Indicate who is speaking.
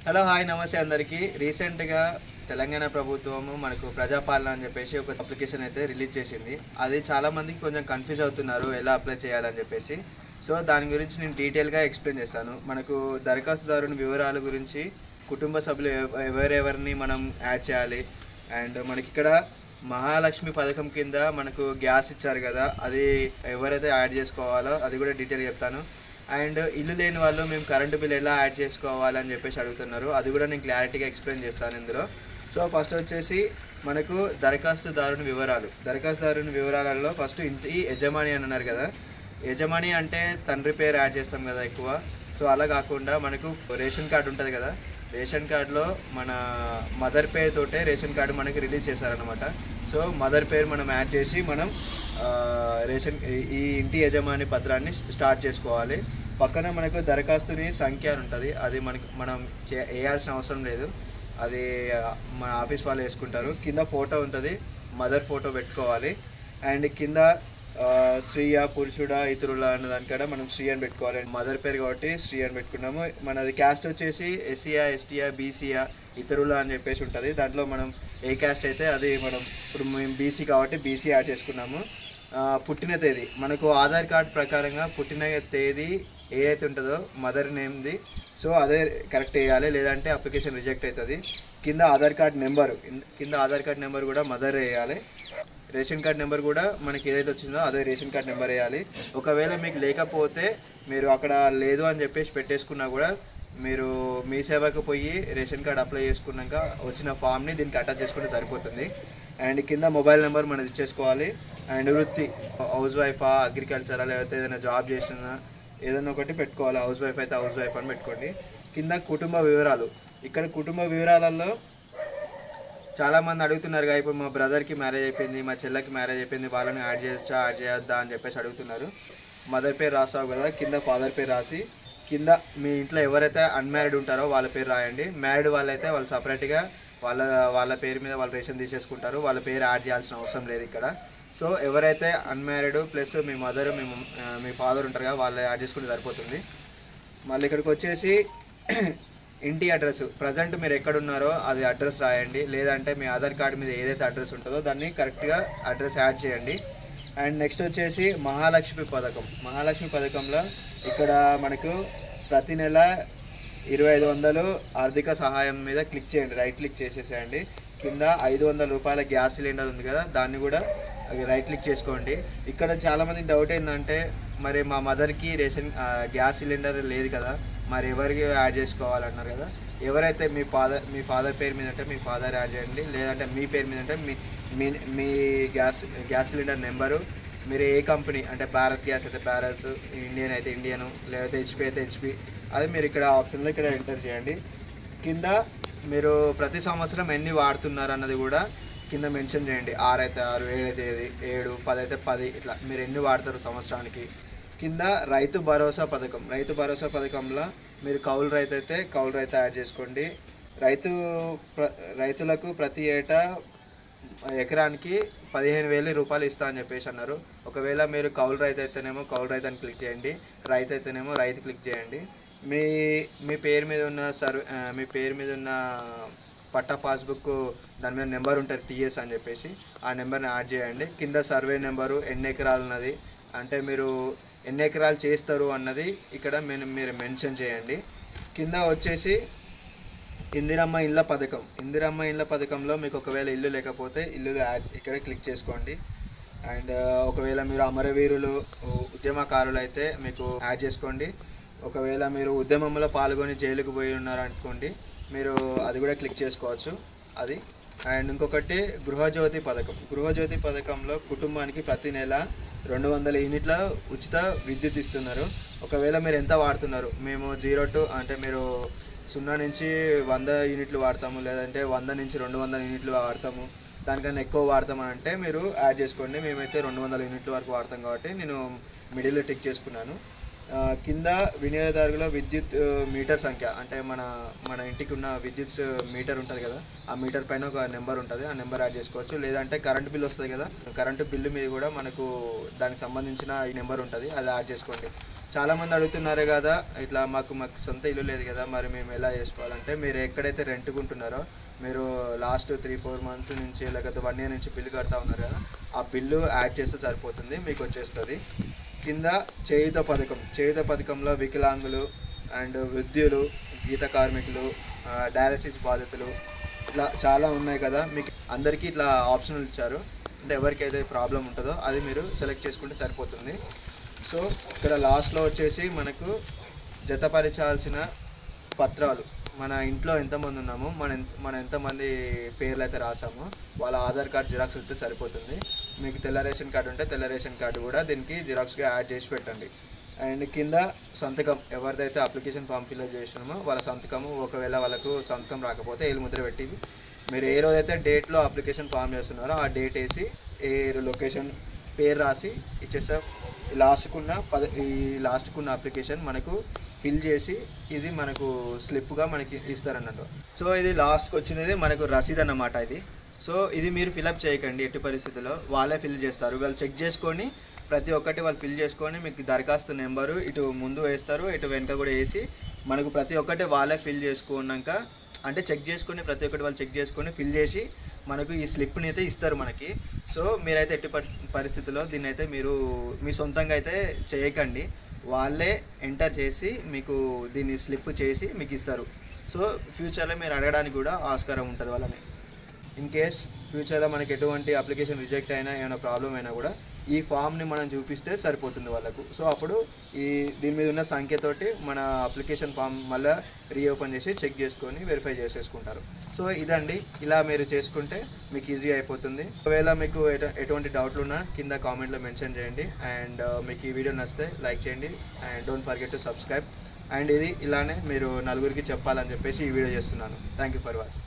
Speaker 1: Hello hi నమస్తే అందరికీ. రీసెంట్గా తెలంగాణ ప్రభుత్వము మనకు ప్రజాపాలన అని చెప్పేసి ఒక అప్లికేషన్ అయితే రిలీజ్ చేసింది. అది చాలామందికి కొంచెం కన్ఫ్యూజ్ అవుతున్నారు ఎలా అప్లై చేయాలని చెప్పేసి. సో దాని గురించి నేను డీటెయిల్గా ఎక్స్ప్లెయిన్ చేస్తాను. మనకు దరఖాస్తుదారుని వివరాల గురించి, కుటుంబ సభ్యులు ఎవరెవరిని మనం యాడ్ చేయాలి, అండ్ మనకి ఇక్కడ మహాలక్ష్మి పథకం కింద మనకు గ్యాస్ ఇచ్చారు కదా, అది ఎవరైతే యాడ్ చేసుకోవాలో అది కూడా డీటెయిల్ చెప్తాను. అండ్ ఇల్లు లేని వాళ్ళు మేము కరెంటు బిల్ ఎలా యాడ్ చేసుకోవాలని చెప్పేసి అడుగుతున్నారు, అది కూడా నేను క్లారిటీగా ఎక్స్ప్లెయిన్ చేస్తాను ఇందులో. సో ఫస్ట్ వచ్చేసి మనకు దరఖాస్తుదారుని వివరాలలో ఫస్ట్ ఇంటి యజమాని అని అన్నారు కదా. యజమాని అంటే తండ్రి పేరు యాడ్ చేస్తాం కదా ఎక్కువ. సో అలా కాకుండా మనకు రేషన్ కార్డు ఉంటుంది కదా, రేషన్ కార్డులో మన మదర్ పేరుతోటే రేషన్ కార్డు మనకి రిలీజ్ చేశారనమాట. సో మదర్ పేరు మనం యాడ్ చేసి మనం ఈ ఇంటి యజమాని పత్రాన్ని స్టార్ట్ చేసుకోవాలి. పక్కన మనకు దరఖాస్తుని సంఖ్య ఉంటుంది, అది మనం వేయాల్సిన అవసరం లేదు, అది మన ఆఫీస్ వాళ్ళు వేసుకుంటారు. కింద ఫోటో ఉంటుంది, మదర్ ఫోటో పెట్టుకోవాలి. అండ్ కింద స్త్రీయా పురుషుడా ఇతరుల అన్న దానికాడ మనం శ్రీ అని పెట్టుకోవాలి. మదర్ పేరు కాబట్టి శ్రీ అని పెట్టుకున్నాము. మనది క్యాస్ట్ వచ్చేసి ఎస్సీయా ఎస్టీయా బీసీయా ఇతరుల అని చెప్పేసి ఉంటుంది. దాంట్లో మనం ఏ క్యాస్ట్ అయితే అది మనం ఇప్పుడు మేము బీసీ కాబట్టి బీసీ యాడ్ చేసుకున్నాము. పుట్టిన తేదీ మనకు ఆధార్ కార్డ్ ప్రకారంగా పుట్టిన తేదీ ఏదైతే ఉంటుందో మదర్ నేమ్ది, సో అదే కరెక్ట్ వేయాలి, లేదంటే అప్లికేషన్ రిజెక్ట్ అవుతుంది. కింద ఆధార్ కార్డ్ నెంబర్ కూడా మదర్ వేయాలి. రేషన్ కార్డ్ నెంబర్ కూడా మనకి ఏదైతే వచ్చిందో అదే రేషన్ కార్డ్ నెంబర్ వేయాలి. ఒకవేళ మీకు లేకపోతే మీరు అక్కడ లేదు అని చెప్పేసి పెట్టేసుకున్నా కూడా మీరు మీ సేవకు పోయి రేషన్ కార్డ్ అప్లై చేసుకున్నాక వచ్చిన ఫామ్ని దీనికి అటాచ్ చేసుకుంటే సరిపోతుంది. అండ్ కింద మొబైల్ నెంబర్ మనది ఇచ్చేసుకోవాలి. అండ్ వృత్తి హౌస్ వైఫా, అగ్రికల్చరా, లేకపోతే ఏదైనా జాబ్ చేసినా ఏదైనా ఒకటి పెట్టుకోవాలి. హౌస్ వైఫ్ అయితే హౌస్ వైఫ్ అని పెట్టుకోండి. కింద కుటుంబ వివరాలు, ఇక్కడ కుటుంబ వివరాలలో చాలామంది అడుగుతున్నారు కదా, ఇప్పుడు మా బ్రదర్కి మ్యారేజ్ అయిపోయింది, మా చెల్లెకి మ్యారేజ్ అయిపోయింది, వాళ్ళని యాడ్ చేయొద్దా అని చెప్పేసి అడుగుతున్నారు. మదర్ పేరు రాసావు కదా, కింద ఫాదర్ పేరు రాసి కింద మీ ఇంట్లో ఎవరైతే అన్మ్యారీడ్ ఉంటారో వాళ్ళ పేరు రాయండి. మ్యారీడ్ వాళ్ళైతే వాళ్ళు సపరేట్గా వాళ్ళ పేరు మీద వాళ్ళు రేషన్ తీసేసుకుంటారు, వాళ్ళ పేరు యాడ్ చేయాల్సిన అవసరం లేదు ఇక్కడ. సో ఎవరైతే అన్మ్యారీడ్ ప్లస్ మీ మదర్ మీ ఫాదర్ ఉంటారు కదా వాళ్ళు యాడ్ చేసుకుంటే సరిపోతుంది. మళ్ళీ ఇక్కడికి వచ్చేసి ఇంటి అడ్రస్, ప్రజెంట్ మీరు ఎక్కడున్నారో అది అడ్రస్ రాయండి, లేదంటే మీ ఆధార్ కార్డు మీద ఏదైతే అడ్రస్ ఉంటుందో దాన్ని కరెక్ట్గా అడ్రస్ యాడ్ చేయండి. అండ్ నెక్స్ట్ వచ్చేసి మహాలక్ష్మి పథకంలో ఇక్కడ మనకు ప్రతి నెల 2500 ఆర్థిక సహాయం మీద క్లిక్ చేయండి, రైట్ క్లిక్ చేసేసేయండి. కింద 500 రూపాయల గ్యాస్ సిలిండర్ ఉంది కదా, దాన్ని కూడా రైట్ క్లిక్ చేసుకోండి. ఇక్కడ చాలామంది డౌట్ ఏంటంటే మరి మా మదర్కి గ్యాస్ సిలిండర్ లేదు కదా, మరి ఎవరికి యాడ్ చేసుకోవాలన్నారు కదా. ఎవరైతే మీ ఫాదర్ పేరు మీద ఉంటే మీ ఫాదర్ యాడ్ చేయండి, లేదంటే మీ పేరు మీద ఉంటే మీ గ్యాస్ సిలిండర్ నెంబరు, మీరు ఏ కంపెనీ అంటే భారత్ గ్యాస్ అయితే భారత్, ఇండియన్ అయితే ఇండియను, లేకపోతే హెచ్పి అయితే హెచ్పి, అది మీరు ఇక్కడ ఆప్షన్లో ఇక్కడ ఎంటర్ చేయండి. కింద మీరు ప్రతి సంవత్సరం ఎన్ని వాడుతున్నారు అన్నది కూడా కింద మెన్షన్ చేయండి. 6 అయితే 6, 7 అయితే 7, 10 అయితే 10, ఇట్లా మీరు ఎన్ని వాడతారు సంవత్సరానికి. కింద రైతు భరోసా పథకంలో మీరు కౌలు రైతు అయితే కౌలు రైతు యాడ్ చేసుకోండి. రైతులకు ప్రతి ఏటా ఎకరానికి 15,000 రూపాయలు ఇస్తా అని చెప్పేసి అన్నారు. ఒకవేళ మీరు కౌలు రైతు అయితేనేమో కౌలు రైతు అని క్లిక్ చేయండి, రైతు అయితేనేమో రైతు క్లిక్ చేయండి. మీ పేరు మీద ఉన్న పట్టా పాస్బుక్ దాని మీద నెంబర్ ఉంటుంది టీఎస్ అని చెప్పేసి, ఆ నెంబర్ని యాడ్ చేయండి. కింద సర్వే నెంబరు, ఎన్ని ఎకరాలు ఉన్నది, అంటే మీరు ఎన్ని ఎకరాలు చేస్తారు అన్నది ఇక్కడ మీరు మెన్షన్ చేయండి. కింద వచ్చేసి ఇందిరమ్మ ఇండ్ల పథకంలో మీకు ఒకవేళ ఇల్లు లేకపోతే ఇల్లు ఇక్కడ క్లిక్ చేసుకోండి. అండ్ ఒకవేళ మీరు అమరవీరులు ఉద్యమకారులు అయితే మీకు యాడ్ చేసుకోండి. ఒకవేళ మీరు ఉద్యమంలో పాల్గొని జైలుకు పోయి ఉన్నారు అనుకోండి, మీరు అది కూడా క్లిక్ చేసుకోవచ్చు అది. అండ్ ఇంకొకటి గృహజ్యోతి పథకంలో కుటుంబానికి ప్రతి నెల 200 యూనిట్ల ఉచిత విద్యుత్ ఇస్తున్నారు. ఒకవేళ మీరు ఎంత వాడుతున్నారు, మేము 0 to అంటే మీరు 0 నుంచి 100 యూనిట్లు వాడతాము, లేదంటే 100 నుంచి 200 యూనిట్లు వాడతాము, దానికన్నా ఎక్కువ వాడతామని అంటే మీరు యాడ్ చేసుకోండి. మేమైతే 200 యూనిట్ల వరకు వాడతాం కాబట్టి నేను మిడిల్లో టిక్ చేసుకున్నాను. కింద వినియోగదారుల విద్యుత్ మీటర్ సంఖ్య, అంటే మన ఇంటికి ఉన్న విద్యుత్ మీటర్ ఉంటుంది కదా, ఆ మీటర్ పైన ఒక నెంబర్ ఉంటుంది, ఆ నెంబర్ యాడ్ చేసుకోవచ్చు. లేదంటే కరెంటు బిల్ వస్తుంది కదా, కరెంటు బిల్లు మీద కూడా మనకు దానికి సంబంధించిన ఈ నెంబర్ ఉంటుంది, అది యాడ్ చేసుకోండి. చాలామంది అడుగుతున్నారు కదా, ఇట్లా మాకు సొంత ఇల్లు లేదు కదా, మరి మేము ఎలా చేసుకోవాలంటే, మీరు ఎక్కడైతే రెంట్కుంటున్నారో మీరు లాస్ట్ 3-4 మంత్స్ నుంచి లేకపోతే 1 year నుంచి బిల్లు కడతా ఉన్నారు కదా, ఆ బిల్లు యాడ్ చేస్తే సరిపోతుంది, మీకు వచ్చేస్తుంది. కింద చేయుత పథకంలో వికలాంగులు అండ్ వృద్ధులు, గీత కార్మికులు, డయాలసిస్ బాధితులు, ఇట్లా చాలా ఉన్నాయి కదా, మీకు అందరికీ ఇట్లా ఆప్షనల్ ఇచ్చారు. అంటే ఎవరికైతే ప్రాబ్లం ఉంటుందో అది మీరు సెలెక్ట్ చేసుకుంటే సరిపోతుంది. సో ఇక్కడ లాస్ట్లో వచ్చేసి మనకు జతపరచాల్సిన పత్రాలు, మన ఇంట్లో ఎంతమంది ఉన్నామో మన ఎంతమంది పేర్లు అయితే రాసామో వాళ్ళ ఆధార్ కార్డ్ జిరాక్స్ ఇస్తే సరిపోతుంది. మీకు తెల్ల రేషన్ కార్డు ఉంటే తెల్ల రేషన్ కార్డు కూడా దీనికి జిరాక్స్గా యాడ్ చేసి పెట్టండి. అండ్ కింద సంతకం, ఎవరిదైతే అప్లికేషన్ ఫామ్ ఫిల్అప్ చేసినామో వాళ్ళ సంతకము, ఒకవేళ వాళ్ళకు సంతకం రాకపోతే ఏలుముద్ర పెట్టి మీరు ఏ రోజైతే డేట్లో అప్లికేషన్ ఫామ్ చేస్తున్నారో ఆ డేట్ వేసి ఏ లొకేషన్ పేరు రాసి ఇచ్చేస్తే ఈ లాస్ట్కున్న అప్లికేషన్ మనకు ఫిల్ చేసి ఇది మనకు స్లిప్గా మనకి ఇస్తారన్నట్టు. సో ఇది లాస్ట్కి వచ్చినది మనకు రసీద్ అన్నమాట ఇది. సో ఇది మీరు ఫిల్అప్ చేయకండి ఎట్టి పరిస్థితుల్లో, వాళ్ళే ఫిల్ చేస్తారు. వాళ్ళు చెక్ చేసుకొని ప్రతి ఒక్కటి వాళ్ళు ఫిల్ చేసుకొని మీకు దరఖాస్తు నెంబరు ఇటు ముందు వేస్తారు, ఇటు వెనక కూడా వేసి మనకు ప్రతి ఒక్కటి వాళ్ళే ఫిల్ చేసుకున్నాక, అంటే చెక్ చేసుకొని ప్రతి ఒక్కటి వాళ్ళు చెక్ చేసుకొని ఫిల్ చేసి మనకు ఈ స్లిప్ని అయితే ఇస్తారు మనకి. సో మీరైతే ఎట్టి పరిస్థితుల్లో దీన్ని అయితే మీరు మీ సొంతంగా అయితే చేయకండి, వాళ్ళే ఎంటర్ చేసి మీకు దీన్ని స్లిప్ చేసి మీకు ఇస్తారు. సో ఫ్యూచర్లో మీరు అడగడానికి కూడా ఆస్కారం ఉంటుంది వాళ్ళని. ఇన్ కేస్ ఫ్యూచర్లో మనకి ఎటువంటి అప్లికేషన్ రిజెక్ట్ అయినా ఏమైనా ప్రాబ్లం అయినా కూడా ఈ ఫామ్ని మనం చూపిస్తే సరిపోతుంది వాళ్ళకు. సో అప్పుడు దీని మీద ఉన్న సంఖ్యతోటి మన అప్లికేషన్ ఫామ్ మళ్ళీ రీఓపెన్ చేసి చెక్ చేసుకొని వెరిఫై చేసేసుకుంటారు. సో ఇదండి, ఇలా మీరు చేసుకుంటే మీకు ఈజీ అయిపోతుంది. ఒకవేళ మీకు ఎటువంటి డౌట్లు ఉన్నా కింద కామెంట్లో మెన్షన్ చేయండి. అండ్ మీకు ఈ వీడియో నచ్చితే లైక్ చేయండి and don't forget to subscribe. And ఇది ఇలానే మీరు నలుగురికి చెప్పాలని చెప్పేసి ఈ వీడియో చేస్తున్నాను. Thank you for watching.